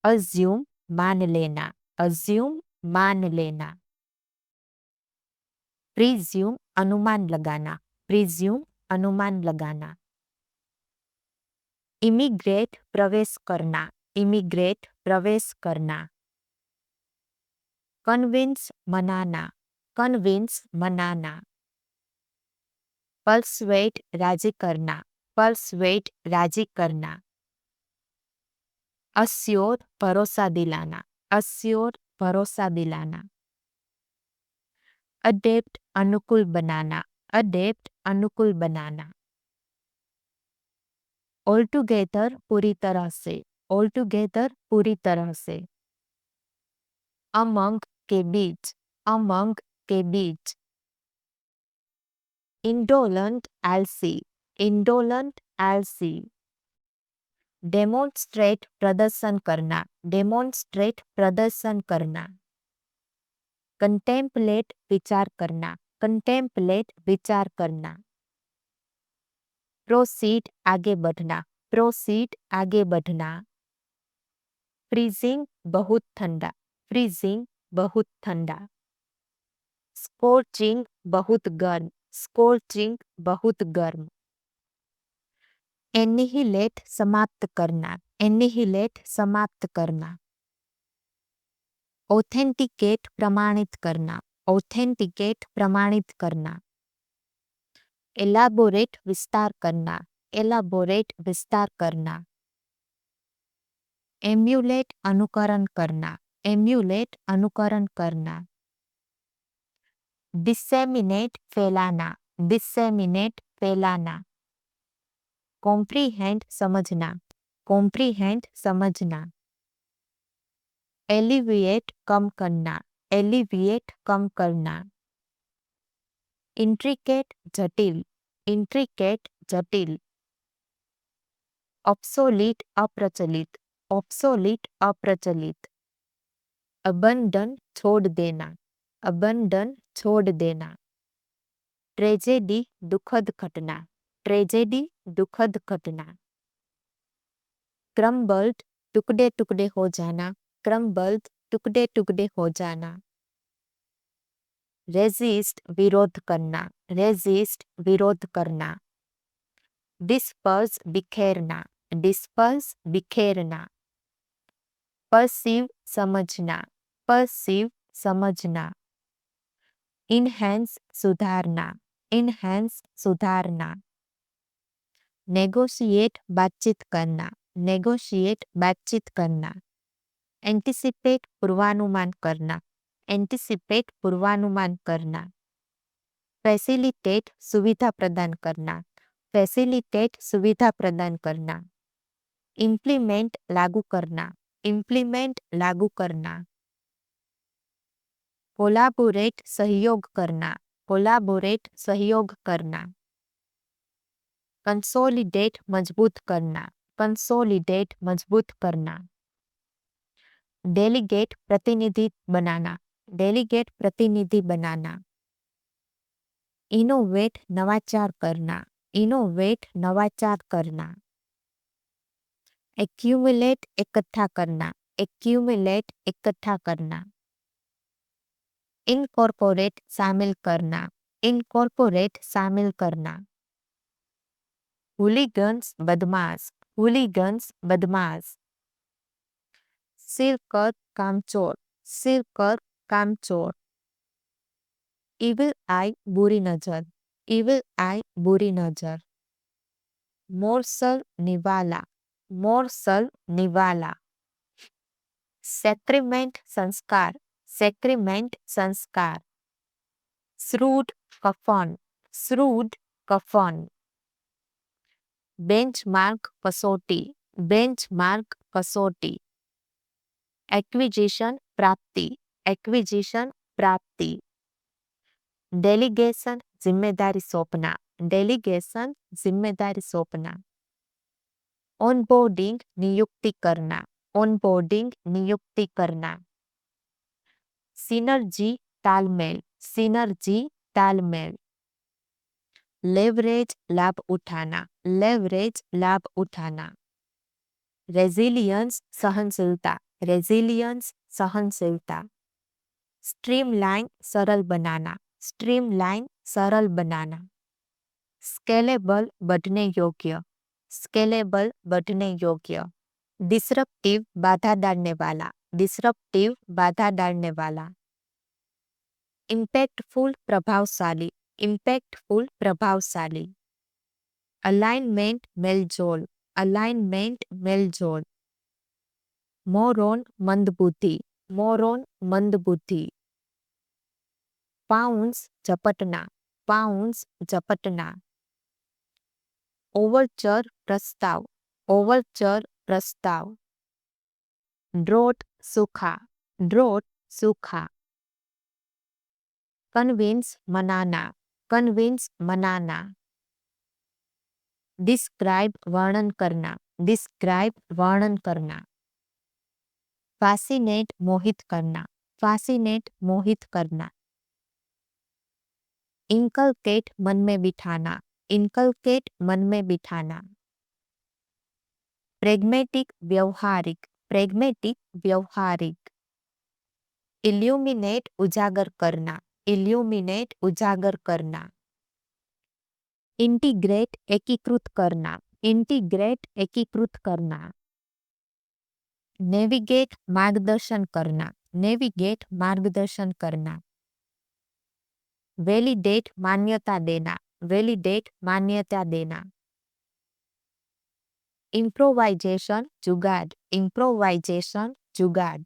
Assume मान लेना, assume मान लेना। प्रिज्यूम अनुमान लगाना, प्रिज्यूम अनुमान लगाना। इमिग्रेट प्रवेश करना, इमिग्रेट प्रवेश करना। कन्विंस मनाना, कन्विंस मनाना। पर्सुएट राजी करना, पर्सुएट राजी करना। अस्योर भरोसा दिलाना, अस्योर भरोसा दिलाना। अडेप्ट अनुकूल बनाना, अडेप्ट अनुकूल बनाना। ऑल टुगेदर पूरी तरह से, ऑल टुगेदर पूरी तरह से। अमंग के बीच, अमंग के बीच। इंडोलेंट आलसी, इंडोलेंट आलसी। डेमोन्स्ट्रेट प्रदर्शन करना, डेमोन्स्ट्रेट प्रदर्शन करना। कंटेम्पलेट विचार करना, कंटेम्पलेट विचार करना। प्रोसीड आगे बढ़ना, प्रोसीड आगे बढ़ना। फ्रीजिंग बहुत ठंडा, फ्रीजिंग बहुत ठंडा। स्कोर्चिंग बहुत गर्म, स्कोर्चिंग बहुत गर्म। एनिहिलेट समाप्त करना, एनिहिलेट समाप्त करना। ऑथेंटिकेट प्रमाणित करना, ऑथेंटिकेट प्रमाणित करना। एलाबोरेट विस्तार करना, एलाबोरेट विस्तार करना। एम्यूलेट अनुकरण करना, एम्यूलेट अनुकरण करना। डिसेमिनेट फैलाना, डिसेमिनेट फैलाना। कॉम्प्रीहेंड समझना, कॉम्प्रीहेंड समझना। एलिविएट कम करना, एलिविएट कम करना। इंट्रिकेट जटिल, इंट्रिकेट जटिल। ऑब्सोलीट अप्रचलित, ऑब्सोलीट अप्रचलित। अबंडन छोड़ देना, अबंडन छोड़ देना। ट्रेजेडी दुखद घटना, ट्रेजेडी दुखद घटना। क्रम्बल्ड टुकड़े टुकड़े हो जाना, क्रम्बल्ड टुकड़े टुकड़े हो जाना। रेजिस्ट विरोध करना, रेजिस्ट विरोध करना। डिस्पर्स बिखेरना, डिस्पर्स बिखेरना। परसीव समझना, परसीव समझना। इनहेंस सुधारना, इनहेंस सुधारना। नेगोशिएट बातचीत करना, नेगोशिएट बातचीत करना। एंटिसिपेट पूर्वानुमान करना, एंटिसिपेट पूर्वानुमान करना। फैसिलिटेट सुविधा प्रदान करना, फैसिलिटेट सुविधा प्रदान करना। इम्प्लीमेंट लागू करना, इम्प्लीमेंट लागू करना। कोलाबोरेट सहयोग करना, कोलाबोरेट सहयोग करना। कंसोलिडेट मजबूत करना, कंसोलिडेट मजबूत करना। डेलीगेट प्रतिनिधि बनाना, डेलीगेट प्रतिनिधि बनाना। इनोवेट नवाचार करना, इनोवेट नवाचार करना। एक्यूमुलेट इकट्ठा करना, एक्यूमुलेट इकट्ठा करना। इनकॉर्पोरेट शामिल करना, इनकॉर्पोरेट शामिल करना। हुलीगन्स बदमाश, हुलीगन्स बदमाश। सिरकर कामचोर, सिरकर कामचोर। इविल आई बुरी नजर, इविल आई बुरी नजर। मोरसल निवाला, मोरसल निवाला। सेक्रीमेंट संस्कार, सेक्रीमेंट संस्कार। श्रूड कफन, श्रूड कफन। बेंचमार्क कसौटी, बेंचमार्क कसौटी। एक्विजिशन प्राप्ति, एक्विजिशन प्राप्ति। डेलीगेशन जिम्मेदारी सौंपना, डेलीगेशन जिम्मेदारी सौंपना। ऑनबोर्डिंग नियुक्ति करना, ऑनबोर्डिंग नियुक्ति करना। सिनर्जी तालमेल, सिनर्जी तालमेल। लेवरेज लाभ उठाना, लेवरेज लाभ उठाना। रेजिलियंस सहनशीलता, रेजिलियंस सहनशीलता। स्ट्रीमलाइन सरल बनाना, स्ट्रीमलाइन सरल बनाना। स्केलेबल बढ़ने योग्य, स्केलेबल बढ़ने योग्य। डिसरप्टिव बाधा डालने वाला, डिसरप्टिव बाधा डालने वाला। इम्पैक्टफुल प्रभावशाली, इम्पैक्टफुल प्रभावशाली। अलाइनमेंट मेलजोल, अलाइनमेंट मेलजोल। मोरोन मंदबुद्धि, मोरोन मंदबुद्धि। पाउंस झपटना, पाउंस झपटना। ओवरचर प्रस्ताव, ओवरचर प्रस्ताव। ड्रोट सूखा, ड्रोट सूखा। कन्विंस मनाना, कन्विंस मनाना। डिस्क्राइब वर्णन करना, डिस्क्राइब वर्णन करना। फैसिनेट मोहित करना, फैसिनेट मोहित करना। इनकलकेट मन में बिठाना, इनकलकेट मन में बिठाना। प्रेग्मेटिक व्यवहारिक, प्रेग्मेटिक व्यवहारिक। इल्यूमिनेट उजागर करना, इल्यूमिनेट उजागर करना। इंटीग्रेट एकीकृत करना, इंटीग्रेट एकीकृत करना। नेविगेट मार्गदर्शन करना, नेविगेट मार्गदर्शन करना। वैलिडेट मान्यता देना, वैलिडेट मान्यता देना। इम्प्रोवाइजेशन जुगाड़, इम्प्रोवाइजेशन जुगाड़।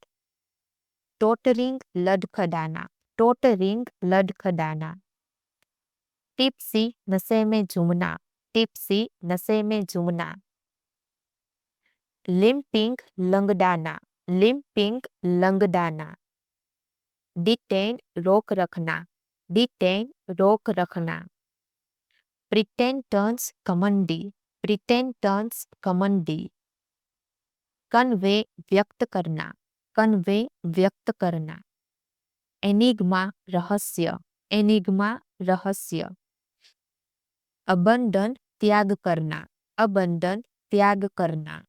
टोटरिंग लड़खड़ाना, टोटरिंग लड़खड़ाना। टिप्सी नशे में झूमना, टिप्सी नशे में झूमना। लिम्पिंग लंगड़ाना, लिम्पिंग लंगड़ाना। डिटेन रोक रखना, डिटेन रोक रखना। प्रिटेंटर्स कमंडी, प्रिटेंटर्स कमंडी। कन्वे व्यक्त करना, कन्वे व्यक्त करना। एनिग्मा रहस्य, एनिग्मा रहस्य। अबंडन त्याग करना, अबंडन त्याग करना।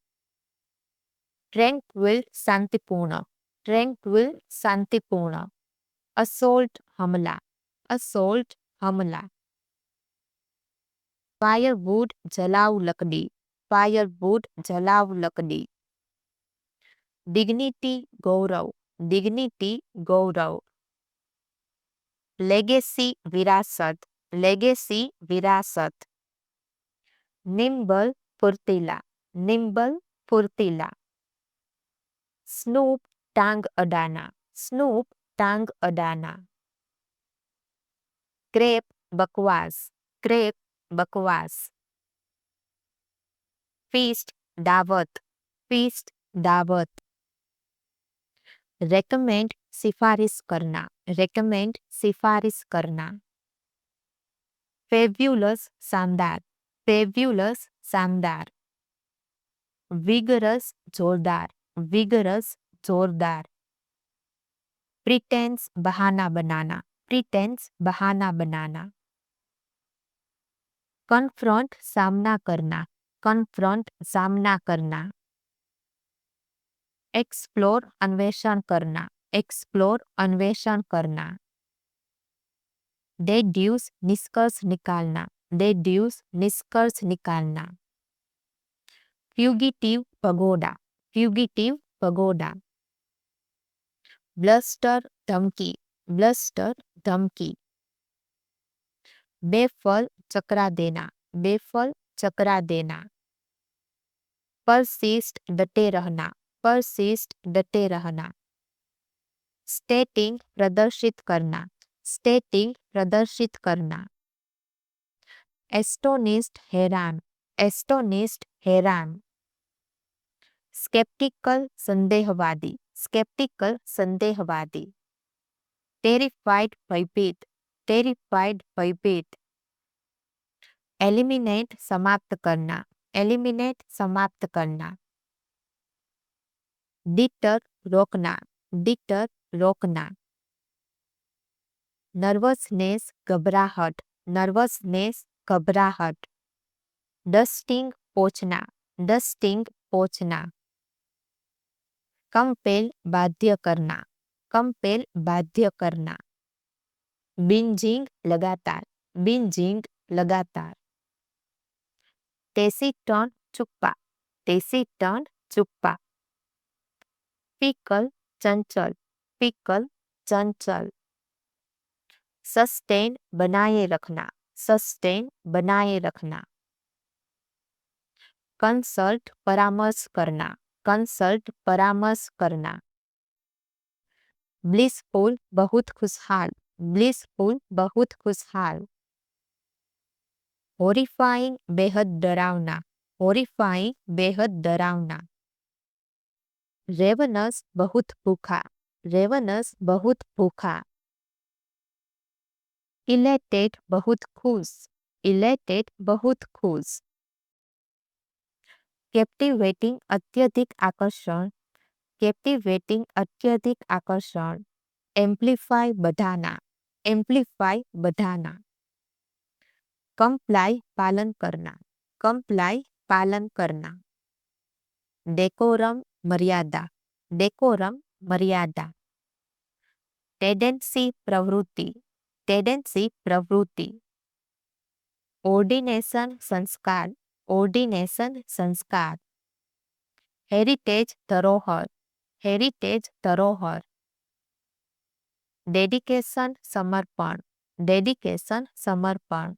ट्रैंक्विल शांतिपूर्ण, ट्रैंक्विल शांतिपूर्ण। असोल्ट हमला, असोल्ट हमला। फायरवुड जलाव लकड़ी, फायरवुड जलाव लकड़ी। डिग्निटी गौरव, डिग्निटी गौरव। लेगेसी विरासत, लेगेसी विरासत। निम्बल फुर्तीला, निम्बल फुर्तीला। स्नूप टांग अडाना, स्नूप टांग अडाना। क्रेप बकवास, क्रेप बकवास। फीस्ट दावत, फीस्ट दावत। रेकमेंड सिफारिश करना, रेकमेंड सिफारिश करना। फेब्युलस शानदार, फेब्युलस शानदार। विगरस जोरदार, विगरस जोरदार। प्रिटेंस बहाना बनाना, प्रिटेंस बहाना बनाना। कन्फ्रंट सामना करना, कन्फ्रंट सामना करना। एक्सप्लोर अन्वेषण करना, एक्सप्लोर अन्वेषण करना। डेड्यूस निष्कर्ष निकालना, डेड्यूस निष्कर्ष निकालना। फ्यूगिटिव पगोडा, फ्यूगिटिव पगोडा। ब्लस्टर धमकी, ब्लस्टर धमकी। बेफल चकरा देना, बेफल चकरा देना। परसिस्ट डटे रहना, परसिस्ट डटे रहना। स्टेटिंग प्रदर्शित करना, स्टेटिंग प्रदर्शित करना। एस्टोनिस्ड हैरान, एस्टोनिस्ड हैरान। स्केप्टिकल संदेहवादी, स्केप्टिकल संदेहवादी। टेरिफाइड भयभीत, टेरिफाइड भयभीत। एलिमिनेट समाप्त करना, एलिमिनेट समाप्त करना। डिटर रोकना, डिटर रोकना। नर्वसनेस घबराहट, नर्वसनेस घबराहट। डस्टिंग पोंछना, डस्टिंग पोंछना। कंपेल बाध्य करना, कंपेल बाध्य करना। बिंजिंग लगातार, बिंजिंग लगातार। टेसिटर्न चुप्पा, टेसिटर्न चुप्पा। फिकल चंचल, फिकल चंचल। सस्टेन बनाए रखना, सस्टेन बनाए रखना। कंसल्ट परामर्श करना, कंसल्ट परामर्श करना। ब्लिसफुल बहुत खुशहाल, ब्लिसफुल बहुत खुशहाल। होरिफाइंग बेहद डरावना, होरिफाइंग बेहद डरावना। रेवनस बहुत भूखा, रेवनस बहुत भूखा। इलेटेड बहुत खुश, इलेटेड बहुत खुश। कैप्टिवेटिंग अत्यधिक आकर्षण, कैप्टिवेटिंग अत्यधिक आकर्षण। एम्प्लीफाई बढ़ाना, एम्प्लीफाई बढ़ाना। कंप्लाई पालन करना, कंप्लाई पालन करना। डेकोरम मर्यादा, डेकोरम मर्यादा। टेंडेंसी प्रवृत्ति, टेंडेंसी प्रवृत्ति। ऑर्डिनेशन संस्कार, ऑर्डिनेशन संस्कार। हेरिटेज धरोहर, हेरिटेज धरोहर। डेडिकेशन समर्पण, डेडिकेशन समर्पण।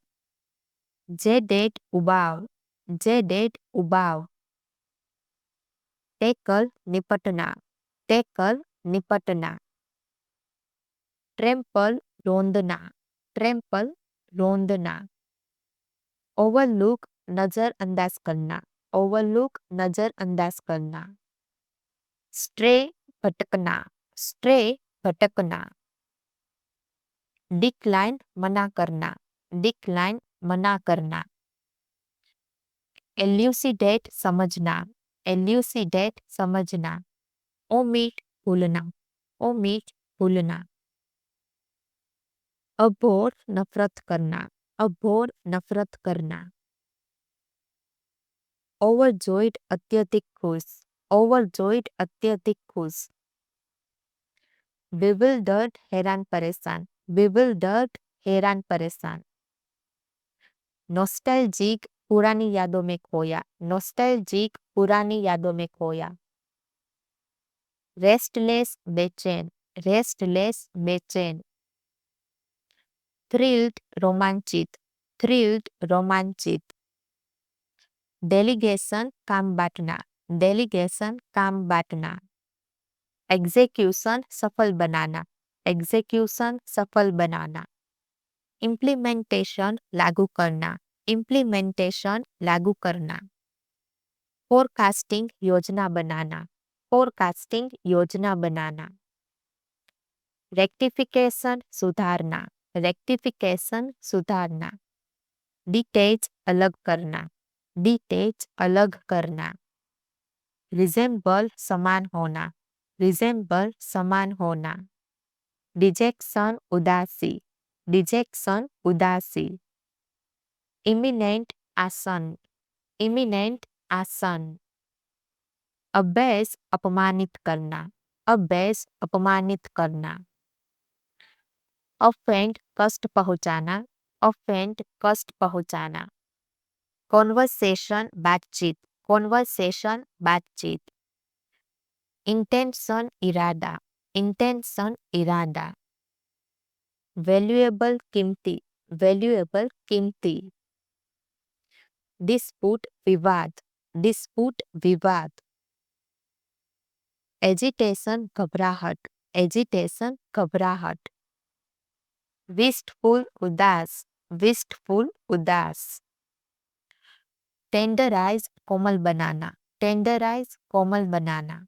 जेडेड उबाव, जेडेड उबाव। टेकल निपटना, टेकल निपटना। ट्रेम्पल रोंदना, ट्रेम्पल रोंदना। ओवरलुक नजरअंदाज करना, ओवरलुक नजरअंदाज करना। स्ट्रे भटकना, स्ट्रे भटकना। डिक्लाइन मना करना, डिक्लाइन मना करना। एल्यूसिडेट समझना, एल्यूसिडेट समझना। ओमिट भूलना, ओमिट भूलना। अबोर नफरत करना, अबोर नफरत करना। ओवरजॉयड अत्यधिक खुश, ओवरजॉयड अत्यधिक खुश। bewildered हैरान परेशान, bewildered हैरान परेशान। नॉस्टैल्जिक पुरानी यादों में खोया, नॉस्टैल्जिक पुरानी यादों में खोया। रेस्टलेस बेचैन, रेस्टलेस बेचैन। थ्रिल्ड रोमांचित, थ्रिल्ड रोमांचित। डेलीगेशन काम बांटना, डेलीगेशन काम बांटना। एग्जीक्यूशन सफल बनाना, एग्जीक्यूशन सफल बनाना। इम्प्लीमेंटेशन लागू करना, इम्प्लीमेंटेशन लागू करना। फोरकास्टिंग योजना बनाना, फोरकास्टिंग योजना बनाना। रेक्टिफिकेशन सुधारना, रेक्टिफिकेशन सुधारना। डिटेच अलग करना, डिटेच अलग करना। रिजेम्बल समान होना, रिजेम्बल समान होना। डिजेक्शन उदासी, डिजेक्शन उदासी। इमिनेंट आसन, इमिनेंट आसन। अबेस अपमानित करना, अबेस अपमानित करना। ऑफेंड कष्ट पहुंचाना, ऑफेंड कष्ट पहुंचाना। कॉन्वर्सेशन बातचीत, कॉन्वर्सेशन बातचीत। इंटेंशन इरादा, इंटेंशन इरादा। वैल्यूएबल कीमती, वैल्यूएबल कीमती। डिस्प्यूट विवाद, डिस्प्यूट विवाद। एजिटेशन घबराहट, एजिटेशन घबराहट। विस्टफुल उदास, विस्टफुल उदास। टेंडराइज कोमल बनाना, टेंडराइज कोमल बनाना।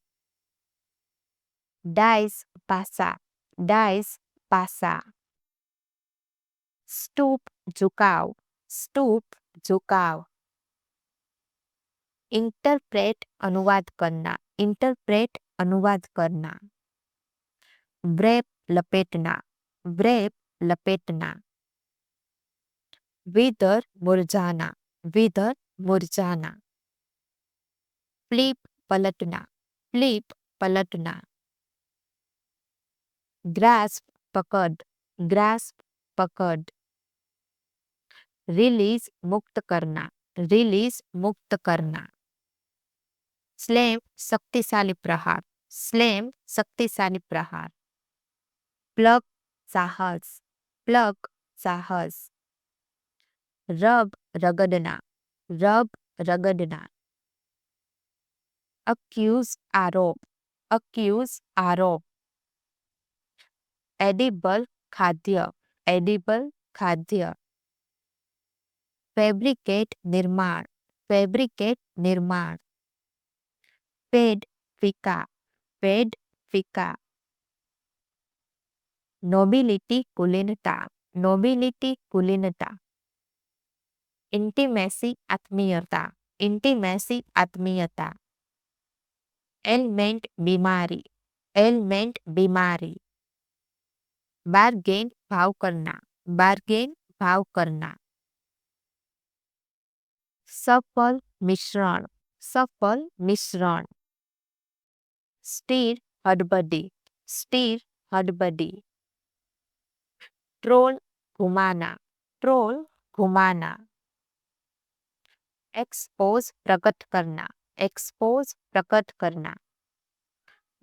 डाइस पासा, डाइस पासा। स्टूप झुकाव, स्टूप झुकाव। इंटरप्रेट अनुवाद करना, इंटरप्रेट अनुवाद करना। ब्रेप लपेटना, ब्रेप लपेटना। विदर मुरझाना, विदर मुरझाना। फ्लिप पलटना, फ्लिप पलटना। ग्रास्प पकड़, ग्रास्प पकड़। रिलीज मुक्त करना, रिलीज मुक्त करना। स्लैम शक्तिशाली प्रहार, स्लैम शक्तिशाली प्रहार। प्लग साहस, प्लग साहस। रब रगड़ना, रब रगड़ना। अक्यूज आरोप, अक्यूज आरोप। एडिबल खाद्य, एडिबल खाद्य। फैब्रिकेट निर्माण, फैब्रिकेट निर्माण। फेड फीका, फेड फीका। नोबिलिटी कुलीनता, नोबिलिटी कुलीनता। इंटीमेसी आत्मीयता, इंटीमेसी आत्मीयता। एलमेंट बीमारी, एलमेंट बीमारी। बार्गेन भाव करना, बार्गेन भाव करना। सफल मिश्रण, सफल मिश्रण। स्टीर हडबडी, स्टीर हडबडी। ट्रोल घुमाना, ट्रोल घुमाना। एक्सपोज प्रकट करना, एक्सपोज प्रकट करना।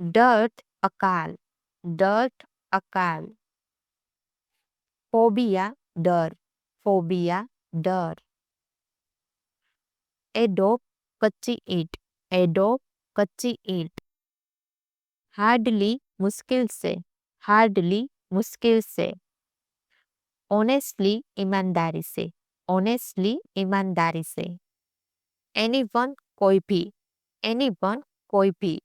डर्ट अकाल, डर्ट अकाल। फोबिया डर, फोबिया डर। एडोब कच्ची ईंट, एडोब कच्ची ईंट। हार्डली मुश्किल से, हार्डली मुश्किल से। ऑनेस्टली ईमानदारी से, ऑनेस्टली ईमानदारी से। एनीवन कोई भी, एनीवन कोई भी।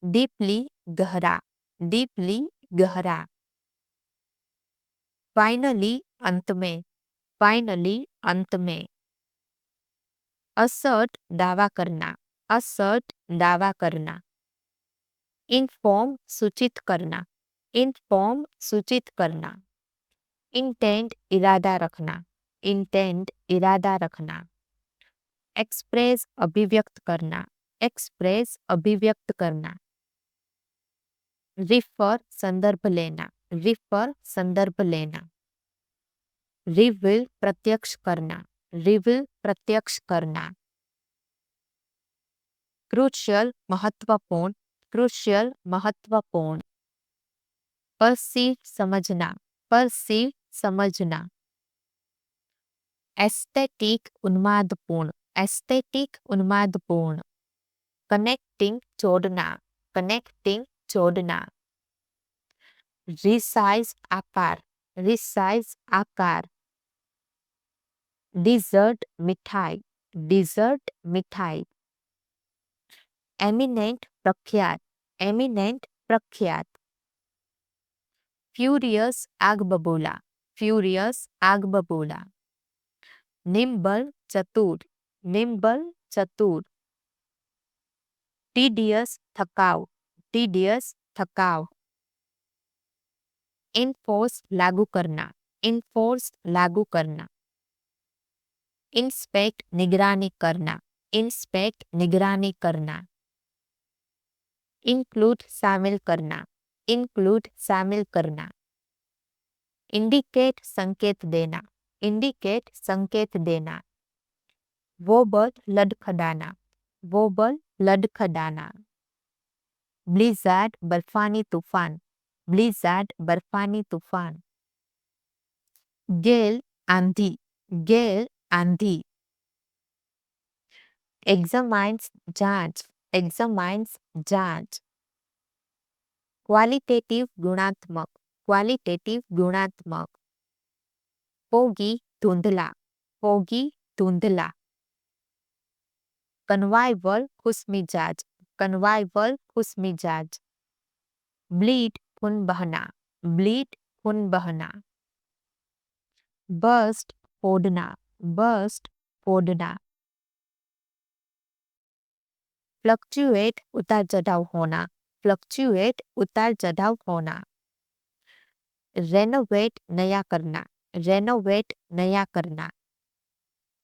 डीपली गहरा, डीपली गहरा। फाइनली अंत में, फाइनली अंत में। असर्ट दावा करना, असर्ट दावा करना। इन्फॉर्म सूचित करना, इन्फॉर्म सूचित करना। इंटेंट इरादा रखना, इंटेंट इरादा रखना। एक्सप्रेस अभिव्यक्त करना, एक्सप्रेस अभिव्यक्त करना। रिफर संदर्भ लेना, रिफर संदर्भ लेना। रिवील प्रत्यक्ष करना, रिवील प्रत्यक्ष करना। क्रूशियल महत्वपूर्ण, क्रूशियल महत्वपूर्ण। परसीव समझना, परसीव समझना। एस्थेटिक उन्मादपूर्ण, एस्थेटिक उन्मादपूर्ण। कनेक्टिंग जोड़ना, कनेक्टिंग जोड़ना। रिसाइज आकार, रिसाइज आकार। डिजर्ट मिठाई, डिजर्ट मिठाई। एमिनेंट प्रख्यात, एमिनेंट प्रख्यात। फ्यूरियस आग बबूला, फ्यूरियस आग बबूला। निम्बल चतुर, निम्बल चतुर। टीडियस थकाव, टीडियस थकाव। इनफोर्स लागू करना, इनफोर्स लागू करना। इंस्पेक्ट निगरानी करना, इंस्पेक्ट निगरानी करना। इंक्लूड शामिल करना, इंक्लूड शामिल करना। इंडिकेट संकेत देना, इंडिकेट संकेत देना। वोबल लड़खड़ाना, वोबल लड़खड़ाना। ब्लिज़ार्ड बर्फानी तूफान, ब्लिज़ार्ड बर्फानी तूफान। गेल आंधी, गेल आंधी। एग्जामाइन्स जांच, एग्जामाइन्स जांच। क्वालिटेटिव गुणात्मक, क्वालिटेटिव गुणात्मक। फोगी धुंधला, फोगी धुंधला। कन्वाइवल खुशमिजाज, कन्वाइवल खुशमिजाज। ब्लीड खून बहना, ब्लीड खून बहना। बस्ट फोड़ना, बस्ट फोड़ना। फ्लक्चुएट उतार चढ़ाव होना, फ्लक्चुएट उतार चढ़ाव होना। रेनोवेट नया करना, रेनोवेट नया करना।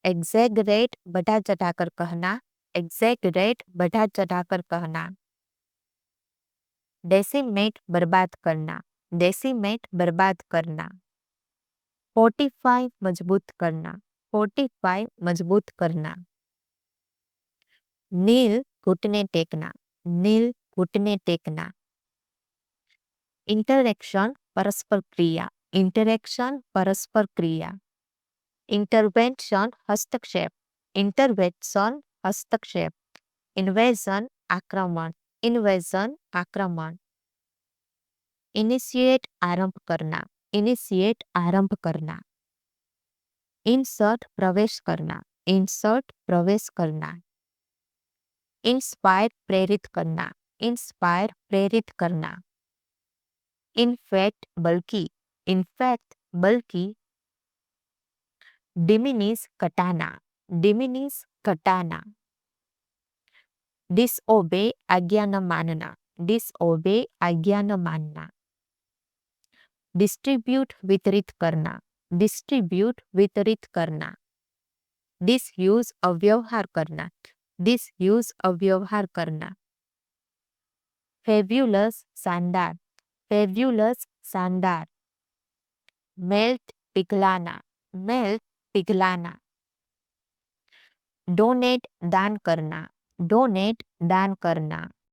एग्जैगरेट बढ़ा चढ़ाकर कहना, एग्जैगरेट बढ़ा चढ़ाकर कहना। डेसिमेट बर्बाद करना, डेसिमेट बर्बाद करना। फोर्टिफाई मजबूत करना, फोर्टिफाई मजबूत करना। नील घुटने टेकना, नील घुटने टेकना। इंटरेक्शन परस्पर क्रिया, इंटरेक्शन परस्पर क्रिया। इंटरवेंशन हस्तक्षेप, इंटरवेंशन हस्तक्षेप। इन्वेजन आक्रमण, इन्वेजन आक्रमण। इनिशिएट आरंभ करना, इनिशिएट आरंभ करना। इंसर्ट प्रवेश करना, इंसर्ट प्रवेश करना। इंस्पायर प्रेरित करना, इंस्पायर प्रेरित करना। इनफैक्ट बल्कि, इनफैक्ट बल्कि। डिमिनिश घटाना, डिमिनिश घटाना। डिसओबे आज्ञा न मानना, डिसओबे आज्ञा न मानना। डिस्ट्रीब्यूट वितरित करना, डिस्ट्रीब्यूट वितरित करना। डिसयूज अव्यवहार करना, डिसयूज अव्यवहार करना। फेब्युलस शानदार, फेब्युलस शानदार। मेल्ट पिघलाना, मेल्ट पिघलाना। डोनेट दान करना, डोनेट दान करना।